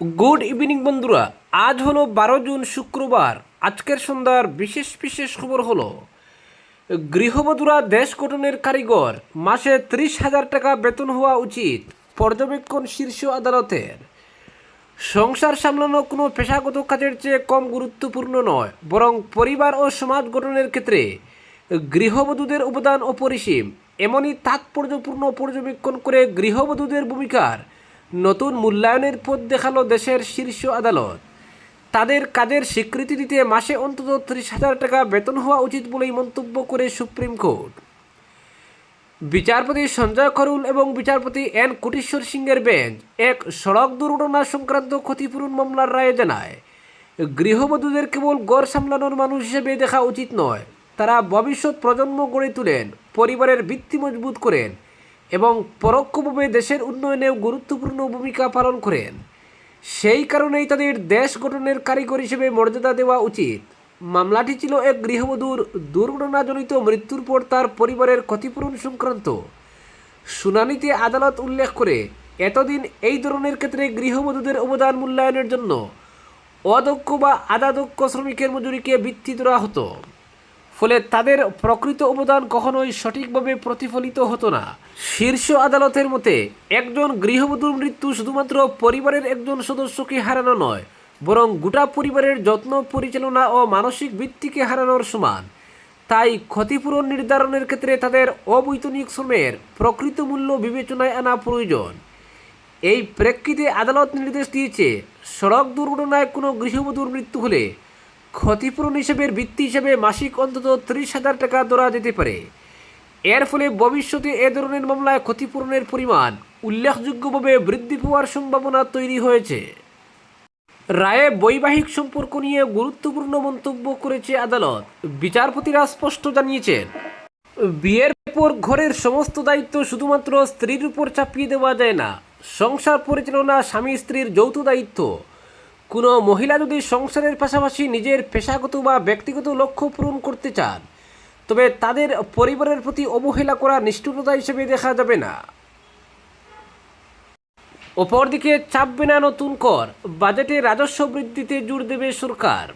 Good evening বন্ধুরা, আজ হলো 12 জুন শুক্রবার। আজকের সন্ধ্যার বিশেষ বিশেষ খবর হলো গৃহবধূরা দেশ গঠনের কারিগর, মাসে 30,000 টাকা বেতন হওয়া উচিত পর্যবেক্ষণ শীর্ষ আদালতের। সংসার সামলানো কোনো পেশাগত কাজের চেয়ে কম গুরুত্বপূর্ণ নয়, বরং পরিবার ও সমাজ গঠনের ক্ষেত্রে গৃহবধূদের অবদান অপরিসীম। এমনই তাৎপর্যপূর্ণ পর্যবেক্ষণ করে গৃহবধূদের ভূমিকার নতুন মূল্যায়নের পথ দেখালো দেশের শীর্ষ আদালত। তাদের কাজের স্বীকৃতি দিতে মাসে অন্তত 30,000 টাকা বেতন হওয়া উচিত বলেই মন্তব্য করে সুপ্রিম কোর্ট। বিচারপতি সঞ্জয় করুল এবং বিচারপতি এন কোটেশ্বর সিংয়ের বেঞ্চ এক সড়ক দুর্ঘটনা সংক্রান্ত ক্ষতিপূরণ মামলার রায়ে জানায়, গৃহবধূদের কেবল ঘর সামলানোর মানুষ হিসেবে দেখা উচিত নয়, তারা ভবিষ্যৎ প্রজন্ম গড়ে তোলেন, পরিবারের ভিত্তি মজবুত করেন এবং পরোক্ষভাবে দেশের উন্নয়নেও গুরুত্বপূর্ণ ভূমিকা পালন করেন। সেই কারণেই তাদের দেশ গঠনের কারিগর হিসেবে মর্যাদা দেওয়া উচিত। মামলাটি ছিল এক গৃহবধূর দুর্ঘটনাজনিত মৃত্যুর পর তার পরিবারের ক্ষতিপূরণ সংক্রান্ত। শুনানিতে আদালত উল্লেখ করে, এতদিন এই ধরনের ক্ষেত্রে গৃহবধূদের অবদান মূল্যায়নের জন্য অদক্ষ বা আধাদক্ষ শ্রমিকের মজুরিকে ভিত্তি ধরা হতো, ফলে তাদের প্রকৃত অবদান কখনোই সঠিকভাবে প্রতিফলিত হতো না। শীর্ষ আদালতের মতে, একজন গৃহবধূর মৃত্যু শুধুমাত্র পরিবারের একজন সদস্যকে হারানো নয়, বরং গোটা পরিবারের যত্ন, পরিচালনা ও মানসিক ভিত্তিকে হারানোর সমান। তাই ক্ষতিপূরণ নির্ধারণের ক্ষেত্রে তাদের অবৈতনিক শ্রমের প্রকৃত মূল্য বিবেচনায় আনা প্রয়োজন। এই প্রেক্ষিতে আদালত নির্দেশ দিয়েছে, সড়ক দুর্ঘটনায় কোনো গৃহবধূর মৃত্যু হলে ক্ষতিপূরণ হিসেবের ভিত্তি হিসেবে মাসিক অন্তত 30,000 টাকা ধরা যেতে পারে। এর ফলে ভবিষ্যতে এ ধরনের মামলায় ক্ষতিপূরণের পরিমাণ উল্লেখযোগ্যভাবে বৃদ্ধি পাওয়ার সম্ভাবনা তৈরি হয়েছে। রায়ে বৈবাহিক সম্পর্ক নিয়ে গুরুত্বপূর্ণ মন্তব্য করেছে আদালত। বিচারপতিরা স্পষ্ট জানিয়েছেন, বিয়ের পর ঘরের সমস্ত দায়িত্ব শুধুমাত্র স্ত্রীর উপর চাপিয়ে দেওয়া যায় না। সংসার পরিচালনা স্বামী স্ত্রীর যৌথ দায়িত্ব। কোনো মহিলা যদি সংসারের পাশাপাশি নিজের পেশাগত বা ব্যক্তিগত লক্ষ্য পূরণ করতে চান, তবে তাদের পরিবারের প্রতি অবহেলা করা নিষ্ঠুরতা হিসেবে দেখা যাবে না। অপরদিকে চাপবে না নতুন কর, বাজেটে রাজস্ব বৃদ্ধিতে জোর দেবে সরকার।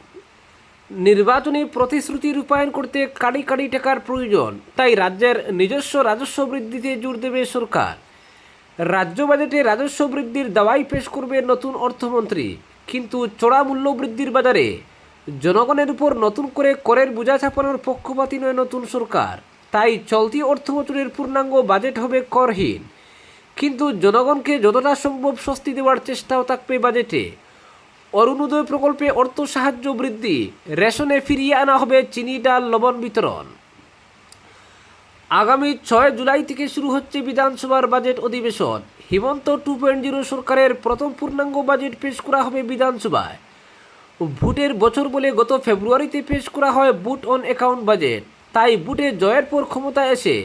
নির্বাচনী প্রতিশ্রুতি রূপায়ণ করতে কাড়ি কাড়ি টাকার প্রয়োজন, তাই রাজ্যের নিজস্ব রাজস্ব বৃদ্ধিতে জোর দেবে সরকার। রাজ্য বাজেটে রাজস্ব বৃদ্ধির দাওয়াই পেশ করবে নতুন অর্থমন্ত্রী। কিন্তু চড়া মূল্য বৃদ্ধির বাজারে জনগণের উপর নতুন করে করের বোঝা চাপানোর পক্ষপাতী নয় নতুন সরকার। তাই চলতি অর্থবছরের পূর্ণাঙ্গ বাজেট হবে করহীন, কিন্তু জনগণকে যতটা সম্ভব স্বস্তি দেওয়ার চেষ্টাও থাকবে বাজেটে। অরুণোদয় প্রকল্পে অর্থ সাহায্য বৃদ্ধি, রেশনে ফিরিয়ে আনা হবে চিনি, ডাল, লবণ বিতরণ। আগামী 6 জুলাই থেকে শুরু হচ্ছে বিধানসভার বাজেট অধিবেশন। হিমন্ত 2.0 সরকারের প্রথম পূর্ণাঙ্গ বাজেট পেশ করা হবে বিধানসভায়। ভোটের বছর বলে গত ফেব্রুয়ারিতে পেশ করা হয় ভোট অন অ্যাকাউন্ট বাজেট। তাই ভোটে জয়ের পর ক্ষমতায় এসে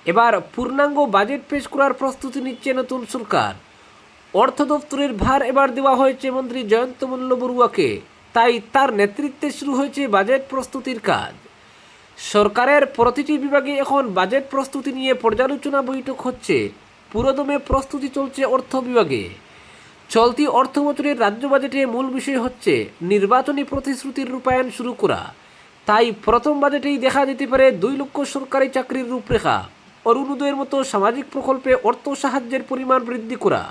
এবার পূর্ণাঙ্গ বাজেট পেশ করার প্রস্তুতি নিচ্ছে নতুন সরকার। অর্থ দপ্তরের ভার এবার দেওয়া হয়েছে মন্ত্রী জয়ন্ত মল্ল বড়ুয়াকে, তাই তার নেতৃত্বে শুরু হয়েছে বাজেট প্রস্তুতির কাজ। সরকারের প্রতিটি বিভাগে এখন বাজেট প্রস্তুতি নিয়ে পর্যালোচনা বৈঠক হচ্ছে। পুরোদমে প্রস্তুতি চলছে অর্থ বিভাগে। চলতি অর্থ বছরের রাজ্য বাজেটে মূল বিষয় হচ্ছে নির্বাচনী প্রতিশ্রুতির রূপায়ণ শুরু করা। তাই প্রথম বাজেটেই দেখা যেতে পারে 2 লক্ষ সরকারি চাকরির রূপরেখা, অরুণোদয়ের মতো সামাজিক প্রকল্পে অর্থ সাহায্যের পরিমাণ বৃদ্ধি করা।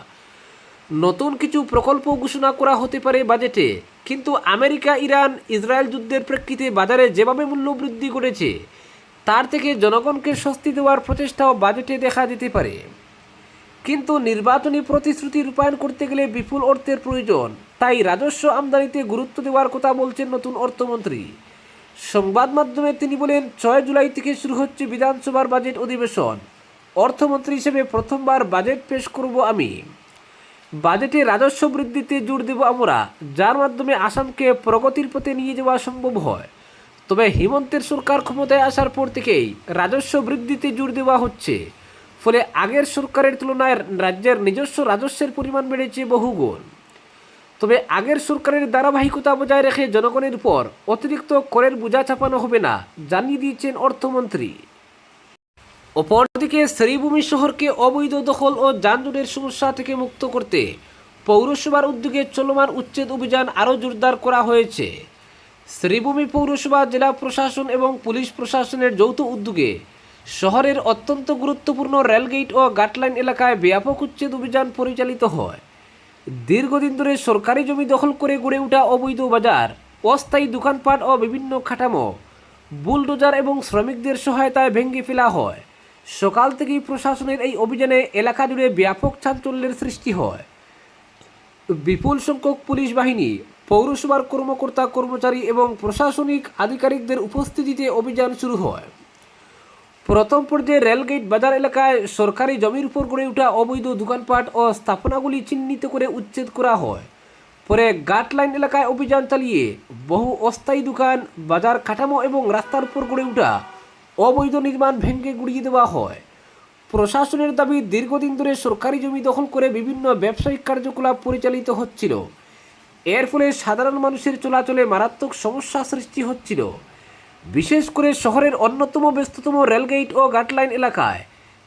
নতুন কিছু প্রকল্প ঘোষণা করা হতে পারে বাজেটে। কিন্তু আমেরিকা, ইরান, ইসরায়েল যুদ্ধের প্রেক্ষিতে বাজারে যেভাবে মূল্য বৃদ্ধি ঘটেছে, তার থেকে জনগণকে স্বস্তি দেওয়ার প্রচেষ্টাও বাজেটে দেখা যেতে পারে। কিন্তু নির্বাচনী প্রতিশ্রুতি রূপায়ণ করতে গেলে বিপুল অর্থের প্রয়োজন, তাই রাজস্ব আমদানিতে গুরুত্ব দেওয়ার কথা বলছেন নতুন অর্থমন্ত্রী। সংবাদ মাধ্যমে তিনি বলেন, 6 জুলাই থেকে শুরু হচ্ছে বিধানসভার বাজেট অধিবেশন। অর্থমন্ত্রী হিসেবে প্রথমবার বাজেট পেশ করব আমি। বাজেটে রাজস্ব বৃদ্ধিতে জোর দেব আমরা, যার মাধ্যমে আসামকে প্রগতির পথে নিয়ে যাওয়া সম্ভব হয়। তবে হিমন্তের সরকার ক্ষমতায় আসার পর থেকেই রাজস্ব বৃদ্ধিতে জোর দেওয়া হচ্ছে, ফলে আগের সরকারের তুলনায় রাজ্যের নিজস্ব রাজস্বের পরিমাণ বেড়েছে বহুগুণ। তবে আগের সরকারের ধারাবাহিকতা বজায় রেখে জনগণের উপর অতিরিক্ত করের বোঝা চাপানো হবে না, জানিয়ে দিয়েছেন অর্থমন্ত্রী। অপরদিকে শ্রীভূমি শহরকে অবৈধ দখল ও যানজটের সমস্যা থেকে মুক্ত করতে পৌরসভার উদ্যোগে চলমান উচ্ছেদ অভিযান আরও জোরদার করা হয়েছে। শ্রীভূমি পৌরসভা, জেলা প্রশাসন এবং পুলিশ প্রশাসনের যৌথ উদ্যোগে শহরের অত্যন্ত গুরুত্বপূর্ণ রেলগেট ও গাটলাইন এলাকায় ব্যাপক উচ্ছেদ অভিযান পরিচালিত হয়। দীর্ঘদিন ধরে সরকারি জমি দখল করে গড়ে ওঠা অবৈধ বাজার, অস্থায়ী দোকানপাট ও বিভিন্ন কাঠামো বুলডোজার এবং শ্রমিকদের সহায়তায় ভেঙে ফেলা হয়। সকাল থেকেই প্রশাসনের এই অভিযানে এলাকা জুড়ে ব্যাপক চাঞ্চল্যের সৃষ্টি হয়। বিপুল সংখ্যক পুলিশ বাহিনী, পৌরসভার কর্মকর্তা কর্মচারী এবং প্রশাসনিক আধিকারিকদের উপস্থিতিতে অভিযান শুরু হয়। প্রথম পর্যায়ে রেলগেট বাজার এলাকায় সরকারি জমির উপর গড়ে ওঠা অবৈধ দোকানপাট ও স্থাপনাগুলি চিহ্নিত করে উচ্ছেদ করা হয়। পরে গাটলাইন এলাকায় অভিযান চালিয়ে বহু অস্থায়ী দোকান, বাজার কাঠামো এবং রাস্তার উপর গড়ে ওঠা অবৈধ নির্মাণ ভেঙে গুড়িয়ে দেওয়া হয়। প্রশাসনের দাবি, দীর্ঘদিন ধরে সরকারি জমি দখল করে বিভিন্ন ব্যবসায়িক কার্যকলাপ পরিচালিত হচ্ছিল। এর ফলে সাধারণ মানুষের চলাচলে মারাত্মক সমস্যা সৃষ্টি হচ্ছিল। বিশেষ করে শহরের অন্যতম ব্যস্ততম রেলগেট ও গাটলাইন এলাকায়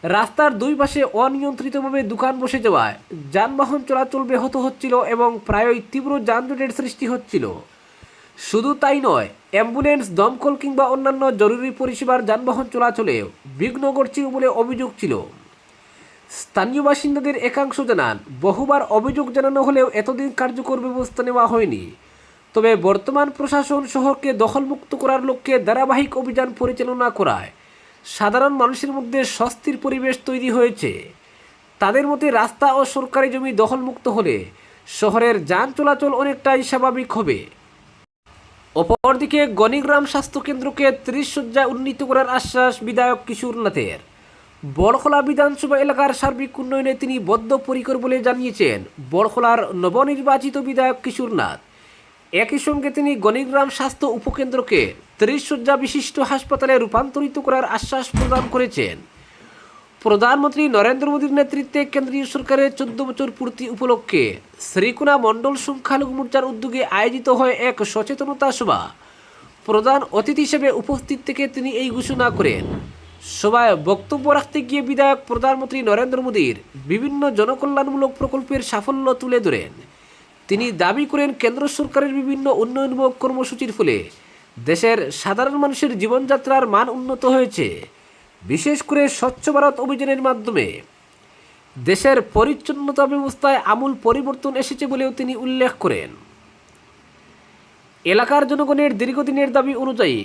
রাস্তার দুই পাশে অনিয়ন্ত্রিতভাবে দোকান বসে যাওয়ায় যানবাহন চলাচল ব্যাহত হচ্ছিল এবং প্রায়ই তীব্র যানজটের সৃষ্টি হচ্ছিল। শুধু তাই নয়, অ্যাম্বুলেন্স, দমকল কিংবা অন্যান্য জরুরি পরিষেবার যানবাহন চলাচলেও বিঘ্ন ঘটছিল বলে অভিযোগ ছিল। স্থানীয় বাসিন্দাদের একাংশ জানান, বহুবার অভিযোগ জানানো হলেও এতদিন কার্যকর ব্যবস্থা নেওয়া হয়নি। তবে বর্তমান প্রশাসন শহরকে দখলমুক্ত করার লক্ষ্যে ধারাবাহিক অভিযান পরিচালনা করায় সাধারণ মানুষের মধ্যে স্বস্তির পরিবেশ তৈরি হয়েছে। তাদের মতে, রাস্তা ও সরকারি জমি দখলমুক্ত হলে শহরের যান চলাচল অনেকটাই স্বাভাবিক হবে। অপরদিকে গণিগ্রাম স্বাস্থ্যকেন্দ্রকে 30 শয্যায় উন্নীত করার আশ্বাস বিধায়ক কিশোর নাথের। বড়খলা বিধানসভা এলাকার সার্বিক উন্নয়নে তিনি বদ্ধপরিকর বলে জানিয়েছেন বড়খলার নবনির্বাচিত বিধায়ক কিশোর নাথ। একই সঙ্গে তিনি গণিগ্রাম স্বাস্থ্য উপকেন্দ্রকে 30 শয্যা বিশিষ্ট হাসপাতালে রূপান্তরিত করার আশ্বাস প্রদান করেছেন। প্রধানমন্ত্রী নরেন্দ্র মোদীর নেতৃত্বে কেন্দ্রীয় সরকারের 14 বছর পূর্তি উপলক্ষে শ্রীকোনা মণ্ডল সংখ্যালঘু মোর্চার উদ্যোগে আয়োজিত হয় এক সচেতনতা সভা। প্রধান অতিথি হিসেবে উপস্থিত থেকে তিনি এই ঘোষণা করেন। সভায় বক্তব্য রাখতে গিয়ে বিধায়ক প্রধানমন্ত্রী নরেন্দ্র মোদীর বিভিন্ন জনকল্যাণমূলক প্রকল্পের সাফল্য তুলে ধরেন। তিনি দাবি করেন, কেন্দ্র সরকারের বিভিন্ন উন্নয়নমূলক কর্মসূচির ফলে দেশের সাধারণ মানুষের জীবনযাত্রার মান উন্নত হয়েছে। বিশেষ করে স্বচ্ছ ভারত অভিযানের মাধ্যমে দেশের পরিচ্ছন্নতা ব্যবস্থায় আমূল পরিবর্তন এসেছে বলেও তিনি উল্লেখ করেন। এলাকার জনগণের দীর্ঘদিনের দাবি অনুযায়ী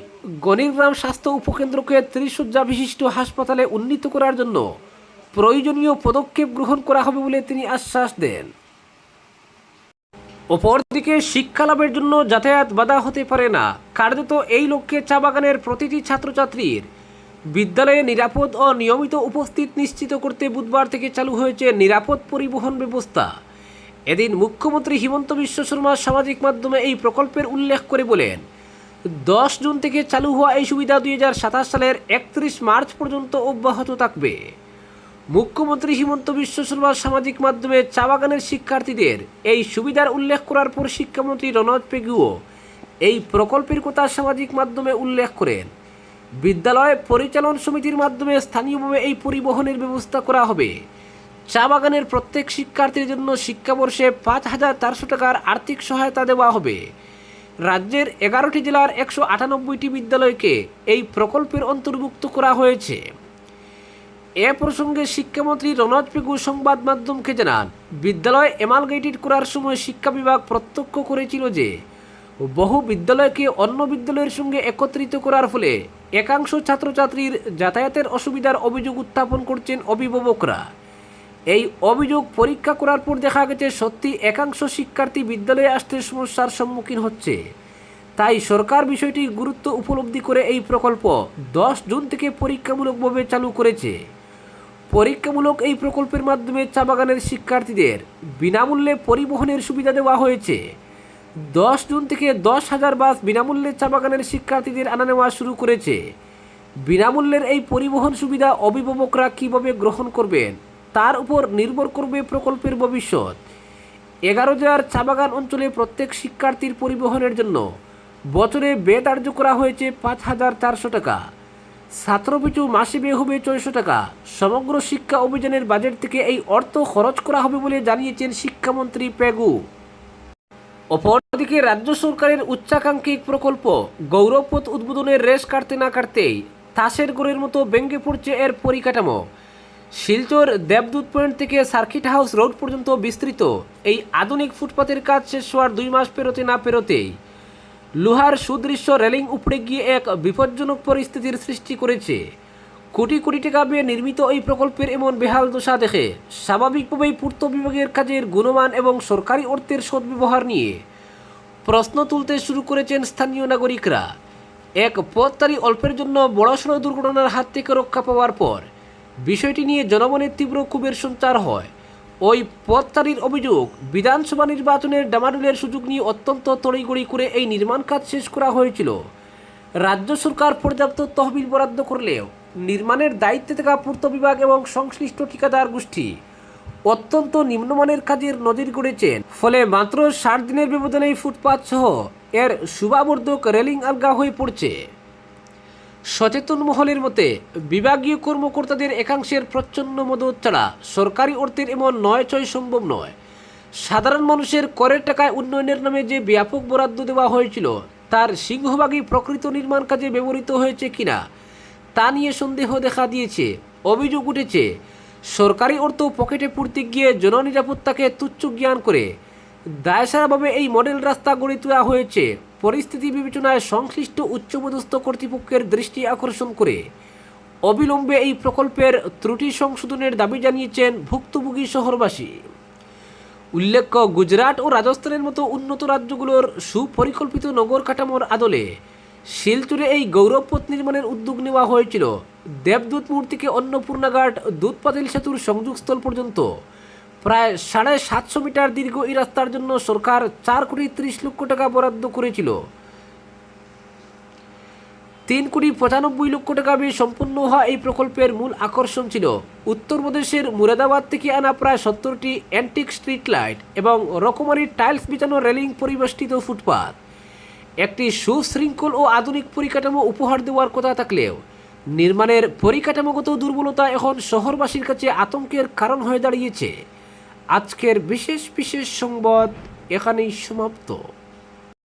গণিগ্রাম স্বাস্থ্য উপকেন্দ্রকে 30 শয্যা বিশিষ্ট হাসপাতালে উন্নীত করার জন্য প্রয়োজনীয় পদক্ষেপ গ্রহণ করা হবে বলে তিনি আশ্বাস দেন। অপরদিকে শিক্ষা লাভের জন্য যাতায়াত বাধা হতে পারে না, কার্যত এই লক্ষ্যে চা বাগানের প্রতিটি ছাত্রছাত্রীর বিদ্যালয়ে নিরাপদ ও নিয়মিত উপস্থিত নিশ্চিত করতে বুধবার থেকে চালু হয়েছে নিরাপদ পরিবহন ব্যবস্থা। এদিন মুখ্যমন্ত্রী হিমন্ত বিশ্ব শর্মা সামাজিক মাধ্যমে এই প্রকল্পের উল্লেখ করে বলেন, 10 জুন থেকে চালু হওয়া এই সুবিধা 2027 সালের 31 মার্চ পর্যন্ত অব্যাহত থাকবে। মুখ্যমন্ত্রী হিমন্ত বিশ্ব শর্মা সামাজিক মাধ্যমে চা বাগানের শিক্ষার্থীদের এই সুবিধার উল্লেখ করার পর শিক্ষামন্ত্রী রনজ পেগুও এই প্রকল্পের কথা সামাজিক মাধ্যমে উল্লেখ করেন। বিদ্যালয় পরিচালন সমিতির মাধ্যমে স্থানীয়ভাবে এই পরিবহনের ব্যবস্থা করা হবে। চা বাগানের প্রত্যেক শিক্ষার্থীর জন্য শিক্ষাবর্ষে 5,400 টাকার আর্থিক সহায়তা দেওয়া হবে। রাজ্যের 11টি জেলার 198টি বিদ্যালয়কে এই প্রকল্পের অন্তর্ভুক্ত করা হয়েছে। এ প্রসঙ্গে শিক্ষামন্ত্রী রনজ পেগু সংবাদ মাধ্যমকে জানান, বিদ্যালয় এমালগেটেড করার সময় শিক্ষা বিভাগ প্রত্যক্ষ করেছিল যে বহু বিদ্যালয়কে অন্য বিদ্যালয়ের সঙ্গে একত্রিত করার ফলে একাংশ ছাত্রছাত্রীর যাতায়াতের অসুবিধার অভিযোগ উত্থাপন করছেন অভিভাবকরা। এই অভিযোগ পরীক্ষা করার পর দেখা গেছে সত্যি একাংশ শিক্ষার্থী বিদ্যালয়ে আসতে সমস্যার সম্মুখীন হচ্ছে। তাই সরকার বিষয়টি গুরুত্ব উপলব্ধি করে এই প্রকল্প 10 জুন থেকে পরীক্ষামূলকভাবে চালু করেছে। পরীক্ষামূলক এই প্রকল্পের মাধ্যমে চা বাগানের শিক্ষার্থীদের বিনামূল্যে পরিবহনের সুবিধা দেওয়া হয়েছে। 10 জুন থেকে 10,000 বাস বিনামূল্যে চা বাগানের শিক্ষার্থীদের আনা নেওয়া শুরু করেছে। বিনামূল্যের এই পরিবহন সুবিধা অভিভাবকরা কীভাবে গ্রহণ করবেন তার উপর নির্ভর করবে প্রকল্পের ভবিষ্যৎ। 11 জেলার চা বাগান অঞ্চলে প্রত্যেক শিক্ষার্থীর পরিবহনের জন্য বছরে ব্যয় ধার্য করা হয়েছে 5,400 টাকা। ছাত্রপিছু মাসে ব্যয় হবে ৬০০ টাকা। সমগ্র শিক্ষা অভিযানের বাজেট থেকে এই অর্থ খরচ করা হবে বলে জানিয়েছেন শিক্ষামন্ত্রী পেগু। অপরদিকে রাজ্য সরকারের উচ্চাকাঙ্ক্ষী প্রকল্প গৌরবপথ উদ্বোধনের রেশ কাটতে না কাটতেই তাসের গোড়ের মতো ভেঙে পড়ছে এর পরিকাঠামো। শিলচর দেবদূত পয়েন্ট থেকে সার্কিট হাউস রোড পর্যন্ত বিস্তৃত এই আধুনিক ফুটপাতের কাজ শেষ হওয়ার 2 মাস পেরোতে না পেরোতেই লোহার সুদৃশ্য রেলিং উপড়ে গিয়ে এক বিপজ্জনক পরিস্থিতির সৃষ্টি করেছে। কোটি কোটি টাকা ব্যয়ে নির্মিত এই প্রকল্পের এমন বেহাল দশা দেখে স্বাভাবিকভাবেই পূর্ত বিভাগের কাজের গুণমান এবং সরকারি অর্থের সদ্ব্যবহার নিয়ে প্রশ্ন তুলতে শুরু করেছেন স্থানীয় নাগরিকরা। এক পথচারী অল্পের জন্য বড়সড় দুর্ঘটনার হাত থেকে রক্ষা পাওয়ার পর বিষয়টি নিয়ে জনমনে তীব্র ক্ষোভের সঞ্চার হয়। ওই পথচারীর অভিযোগ, বিধানসভা নির্বাচনের ডামাডোলের সুযোগ নিয়ে অত্যন্ত তড়িঘড়ি করে এই নির্মাণ কাজ শেষ করা হয়েছিল। রাজ্য সরকার পর্যাপ্ত তহবিল বরাদ্দ করলেও নির্মাণের দায়িত্বে থাকা পূর্ত বিভাগ এবং সংশ্লিষ্ট ঠিকাদার গোষ্ঠী অত্যন্ত নিম্নমানের কাজের নজির গড়েছেন। ফলে মাত্র 60 দিনের ব্যবধানেই ফুটপাত সহ এর শোভাবর্ধক রেলিং আলগা হয়ে পড়ছে। সচেতন মহলের মতে বিভাগীয় কর্মকর্তাদের একাংশের প্রচ্ছন্ন মদত ছাড়া সরকারি অর্থের এমন নয় ছয় সম্ভব নয়। সাধারণ মানুষের করের টাকায় উন্নয়নের নামে যে ব্যাপক বরাদ্দ দেওয়া হয়েছিল তার সিংহভাগই প্রকৃত নির্মাণ কাজে ব্যবহৃত হয়েছে কিনা তা নিয়ে সন্দেহ দেখা দিয়েছে। অভিযোগ উঠেছে, সরকারি অর্থ পকেটে পুড়তে গিয়ে জননিরাপত্তাকে তুচ্ছ জ্ঞান করে দায়সারাভাবে এই মডেল রাস্তা গড়ে তোলা হয়েছে। পরিস্থিতি বিবেচনায় সংশ্লিষ্ট উচ্চপদস্থ কর্তৃপক্ষের দৃষ্টি আকর্ষণ করে অবিলম্বে এই প্রকল্পের ত্রুটি সংশোধনের দাবি জানিয়েছেন ভুক্তভোগী শহরবাসী। উল্লেখ্য, গুজরাট ও রাজস্থানের মতো উন্নত রাজ্যগুলোর সুপরিকল্পিত নগর কাঠামোর আদলে শিলচরে এই গৌরবপথ নির্মাণের উদ্যোগ নেওয়া হয়েছিল। দেবদূত মোড় থেকে অন্নপূর্ণাঘাট দুধপাতিল সেতুর সংযোগস্থল পর্যন্ত প্রায় 750 মিটার দীর্ঘ এই রাস্তার জন্য সরকার 4,30,00,000 টাকা বরাদ্দ করেছিল। 3,95,00,000 টাকা ব্যয়ে সম্পন্ন হওয়া এই প্রকল্পের মূল আকর্ষণ ছিল উত্তরপ্রদেশের মুরাদাবাদ থেকে আনা প্রায় 70টি অ্যান্টিক স্ট্রিট লাইট এবং রকমারি টাইলস বিছানো রেলিং পরিবেষ্টিত ফুটপাত। একটি সুশৃঙ্খল ও আধুনিক পরিকাঠামো উপহার দেওয়ার কথা থাকলেও নির্মাণের পরিকাঠামোগত দুর্বলতা এখন শহরবাসীর কাছে আতঙ্কের কারণ হয়ে দাঁড়িয়েছে। আজকের বিশেষ সংবাদ এখানেই সমাপ্ত।